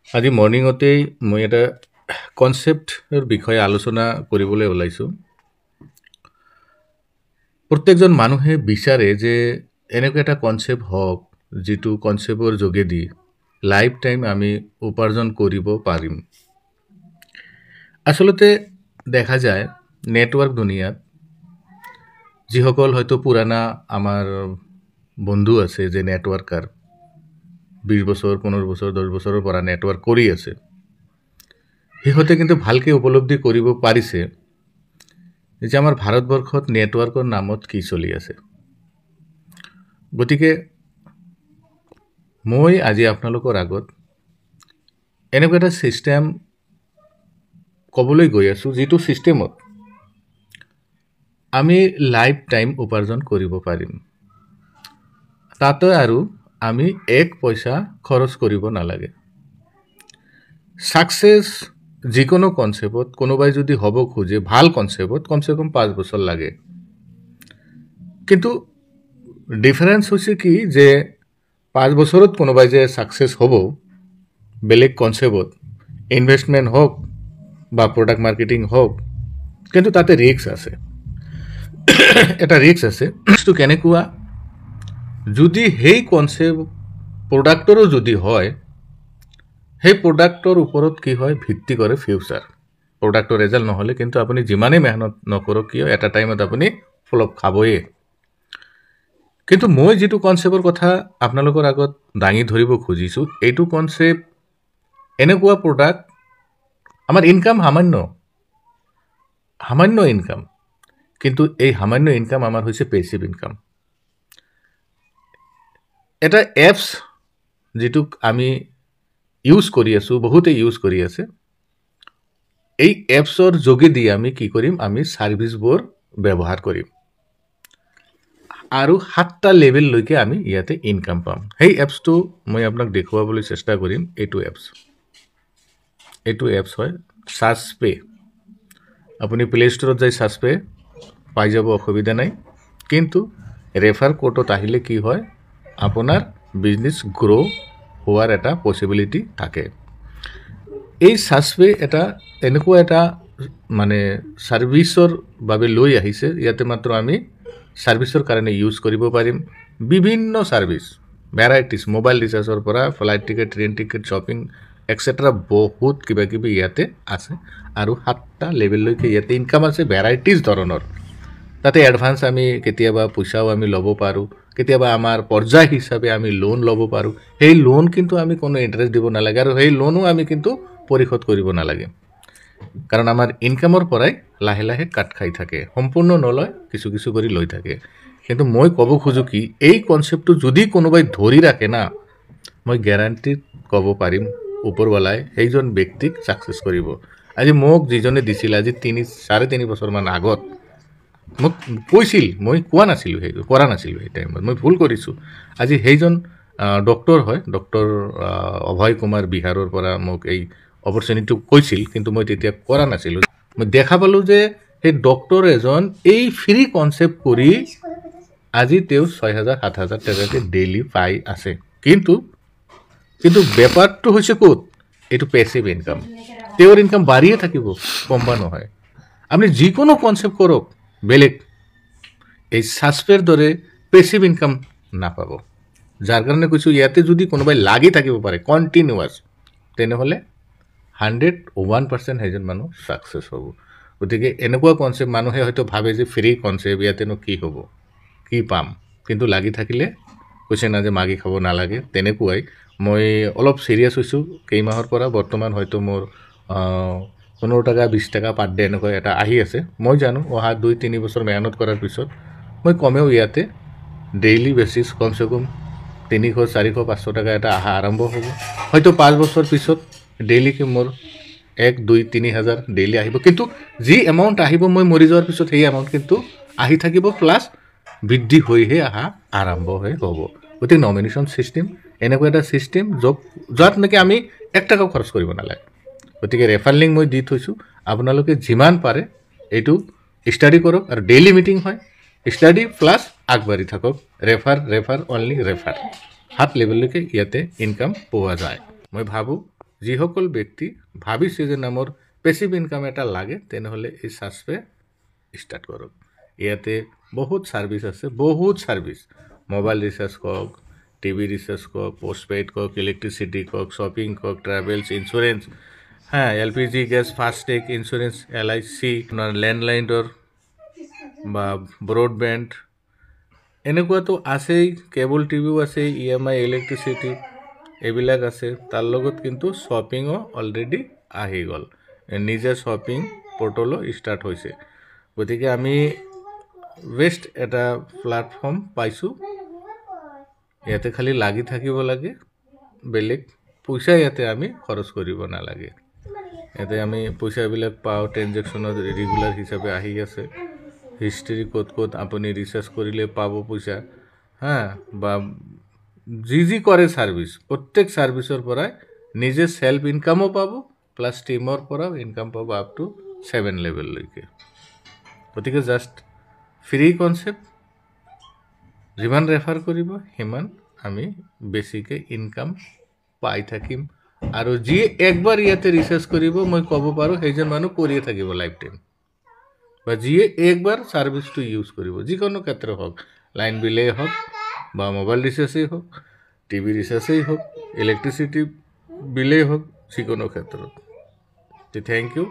আজি মৰ্নিঙতেই মই এটা কনচেপ্টৰ বিষয়ে আলোচনা কৰিবলৈ ওলাইছোঁ। প্ৰত্যেকজন মানুহে বিচাৰে যে এনেকুৱা এটা কনচেপ্ট হওক যিটো কনচেপ্টৰ যোগেদি লাইফ টাইম আমি উপাৰ্জন কৰিব পাৰিম। আচলতে দেখা যায় নেটৱৰ্ক দুনিয়াত যিসকল হয়তো পুৰাণা আমাৰ বন্ধু আছে যে নেটৱৰ্কাৰ 20 বছৰ 15 বছৰ 10 বছৰৰ পৰা নেটৱৰ্ক কৰি আছে, সিহঁতে কিন্তু ভালকৈ উপলব্ধি কৰিব পাৰিছে যে আমাৰ ভাৰতবৰ্ষত নেটৱৰ্কৰ নামত কি চলি আছে। গতিকে মই আজি আপোনালোকৰ আগত এনেকুৱা এটা ছিষ্টেম ক'বলৈ গৈ আছোঁ যিটো ছিষ্টেমত আমি লাইফ টাইম উপাৰ্জন কৰিব পাৰিম। তাতে আৰু আমি এক পইচা খৰচ কৰিব নালাগে। ছাকচেছ যিকোনো কনচেপ্টত কোনোবাই যদি হ'ব খোজে ভাল কনচেপ্টত কমচে কম 5 বছৰ লাগে। কিন্তু ডিফাৰেন্স হৈছে কি যে 5 বছৰত কোনোবাই যে ছাকচেছ হ'ব বেলেগ কনচেপ্টত ইনভেষ্টমেণ্ট হওক বা প্ৰডাক্ট মাৰ্কেটিং হওক, কিন্তু তাতে ৰিস্ক আছে। এটা ৰিস্ক আছে। ৰিস্কটো কেনেকুৱা? যদি সেই কনচেপ্ট প্ৰডাক্টৰো যদি হয়, সেই প্ৰডাক্টৰ ওপৰত কি হয় ভিত্তি কৰে ফিউচাৰ। প্ৰডাক্টৰ ৰেজাল্ট নহ'লে কিন্তু আপুনি যিমানেই মেহনত নকৰক কিয় এটা টাইমত আপুনি ফ্লপ খাবয়ে। কিন্তু মই যিটো কনচেপ্টৰ কথা আপোনালোকৰ আগত দাঙি ধৰিব খুজিছোঁ, এইটো কনচেপ্ট এনেকুৱা প্ৰডাক্ট আমাৰ ইনকাম সামান্য ইনকাম, কিন্তু এই সামান্য ইনকাম আমাৰ হৈছে পেছিভ ইনকাম। এটা এপছ যিটোক আমি ইউজ কৰি আছোঁ, বহুতে ইউজ কৰি আছে, এই এপছৰ যোগেদি আমি কি কৰিম? আমি ছাৰ্ভিচবোৰ ব্যৱহাৰ কৰিম আৰু 7টা লেভেললৈকে আমি ইয়াতে ইনকাম পাম। সেই এপছটো মই আপোনাক দেখুৱাবলৈ চেষ্টা কৰিম। এইটো এপছ হয় ছাৰ্চপে। আপুনি প্লে ষ্টৰত যাই ছাৰ্চপে পাই যাব, অসুবিধা নাই। কিন্তু ৰেফাৰ কোডত আহিলে কি হয়? আপোনাৰ বিজনেছ গ্ৰ' হোৱাৰ এটা পচিবিলিটি থাকে। এই ছাৰ্চপে এটা এনেকুৱা এটা মানে ছাৰ্ভিচৰ বাবে লৈ আহিছে, ইয়াতে মাত্ৰ আমি ছাৰ্ভিচৰ কাৰণে ইউজ কৰিব পাৰিম। বিভিন্ন ছাৰ্ভিচ ভেৰাইটিজ, মোবাইল ৰিচাৰ্জৰ পৰা flight ticket, train ticket, shopping et cetera বহুত কিবাকিবি ইয়াতে আছে আৰু 7টা লেভেললৈকে ইয়াতে ইনকাম আছে ভেৰাইটিজ ধৰণৰ। তাতে এডভান্স আমি কেতিয়াবা পইচাও আমি ল'ব পাৰোঁ, কেতিয়াবা আমাৰ পৰ্যায় হিচাপে আমি লোন ল'ব পাৰোঁ। সেই লোন কিন্তু আমি কোনো ইণ্টাৰেষ্ট দিব নালাগে আৰু সেই লোনো আমি কিন্তু পৰিশোধ কৰিব নালাগে, কাৰণ আমাৰ ইনকামৰ পৰাই লাহে লাহে কাট খাই থাকে, সম্পূৰ্ণ নলয়, কিছু কিছু কৰি লৈ থাকে। কিন্তু মই ক'ব খোজোঁ কি এই কনচেপ্টটো যদি কোনোবাই ধৰি ৰাখে না, মই গেৰাণ্টিত ক'ব পাৰিম ওপৰৱালাই সেইজন ব্যক্তিক ছাকচেছ কৰিব। আজি মোক যিজনে দিছিল আজি 3.5 বছৰমান আগত মোক কৈছিল, মই কোৱা নাছিলোঁ, কৰা নাছিলোঁ সেই টাইমত, মই ভুল কৰিছোঁ। আজি সেইজন ডক্টৰ হয়, ডক্টৰ অভয় কুমাৰ বিহাৰৰ পৰা মোক এই অপৰচুনিটিটো কৈছিল, কিন্তু মই তেতিয়া কৰা নাছিলোঁ। মই দেখা পালোঁ যে সেই ডক্টৰ এজন এই ফ্ৰী কনচেপ্ট কৰি আজি তেওঁ 6,000-7,000 টকাকৈ ডেইলি পাই আছে। কিন্তু বেপাৰটো হৈছে ক'ত? এইটো পেছিভ ইনকাম। তেওঁৰ ইনকাম বাঢ়িয়ে থাকিব, কমবা নহয়। আপুনি যিকোনো কনচেপ্ট কৰক বেলেগ, এই ছাৰ্চপেৰ দৰে পেছিভ ইনকাম নাপাব। যাৰ কাৰণে কৈছোঁ ইয়াতে যদি কোনোবাই লাগি থাকিব পাৰে কণ্টিনিউৱাছ, তেনেহ'লে 101% সেইজন মানুহ ছাকচেছ হ'ব। গতিকে এনেকুৱা কনচেপ্ট মানুহে হয়তো ভাবে যে ফ্ৰী কনচেপ্ট, ইয়াতেনো কি হ'ব, কি পাম, কিন্তু লাগি থাকিলে কৈছে না যে মাগি খাব নালাগে। তেনেকুৱাই মই অলপ চিৰিয়াছ হৈছোঁ কেইমাহৰ পৰা। বৰ্তমান হয়তো মোৰ 15 টকা 20 টকা পাৰ ডে এনেকুৱা এটা আহি আছে। মই জানো অহা 2-3 বছৰ মেহনত কৰাৰ পিছত মই কমেও ইয়াতে ডেইলি বেচিছ কমচে কম 300, 400, 500 টকা এটা অহা আৰম্ভ হ'ব। হয়তো 5 বছৰ পিছত ডেইলিকে মোৰ 1, 2, 3 হাজাৰ ডেইলি আহিব। কিন্তু যি এমাউণ্ট আহিব মই মৰি যোৱাৰ পিছত সেই এমাউণ্ট কিন্তু আহি থাকিব, প্লাছ বৃদ্ধি হৈহে অহা আৰম্ভ হ'ব। গতিকে নমিনেশ্যন ছিষ্টেম এনেকুৱা এটা ছিষ্টেম য'ত নেকি আমি 1 টকাও খৰচ কৰিব নালাগে। গতিকে ৰেফাৰ লিংক মই দি থৈছোঁ, আপোনালোকে যিমান পাৰে এইটো ষ্টাডি কৰক। আৰু ডেইলি মিটিং হয়, ষ্টাডি প্লাছ আগবাঢ়ি থাকক। ৰেফাৰ অনলি ৰেফাৰ 7 লেভেললৈকে ইয়াতে ইনকাম পোৱা যায়। মই ভাবোঁ যিসকল ব্যক্তি ভাবিছে যে না মোৰ পেচিভ ইনকাম এটা লাগে তেনেহ'লে এই সাৰ্চপে ষ্টাৰ্ট কৰক। ইয়াতে বহুত ছাৰ্ভিচ আছে, বহুত ছাৰ্ভিচ, মোবাইল ৰিচাৰ্জ কওক, টিভি ৰিচাৰ্জ কওক, পোষ্টপেইড কওক, ইলেক্ট্ৰিচিটি কওক, শ্বপিং কওক, travels, insurance, LPG gas, FASTag, insurance, LIC, আপোনাৰ লেণ্ডলাইনৰ বা ব্ৰডবেণ্ড এনেকুৱাতো আছেই, কেবল টিভিও আছে, EMI, ইলেক্ট্ৰিচিটি এইবিলাক আছে। তাৰ লগত কিন্তু শ্বপিঙো অলৰেডি আহি গ'ল, নিজে শ্বপিং পৰ্টেলো ষ্টাৰ্ট হৈছে। গতিকে আমি বেষ্ট এটা প্লেটফৰ্ম পাইছোঁ। ইয়াতে খালি লাগি থাকিব লাগে, বেলেগ পইচা ইয়াতে আমি খৰচ কৰিব নালাগে। ইয়াতে আমি পইচাবিলাক পাওঁ, ট্ৰেনজেকশ্যনত ৰেগুলাৰ হিচাপে আহি আছে, হিষ্ট্ৰী ক'ত ক'ত আপুনি ৰিচাৰ্জ কৰিলে পাব পইচা, বা যি কৰে ছাৰ্ভিচ, প্ৰত্যেক ছাৰ্ভিচৰ পৰাই নিজে চেল্ফ ইনকামো পাব, প্লাছ টিমৰ পৰাও ইনকাম পাব আপ টু 7 লেভেললৈকে। গতিকে জাষ্ট ফ্ৰী কনচেপ্ট, যিমান ৰেফাৰ কৰিব সিমান আমি বেছিকৈ ইনকাম পাই থাকিম। আৰু যি একবাৰ ইয়াতে ৰিচাৰ্জ কৰিব মই ক'ব পাৰোঁ সেইজন মানুহ কৰিয়ে থাকিব লাইফ টাইম, বা যিয়ে একবাৰ ছাৰ্ভিচটো ইউজ কৰিব, যিকোনো ক্ষেত্ৰত হওক, লাইন বিলেই হওক বা মোবাইল ৰিচাৰ্জেই হওক, টিভি ৰিচাৰ্জেই হওক, ইলেক্ট্ৰিচিটি বিলেই হওক, যিকোনো ক্ষেত্ৰত। Thank U.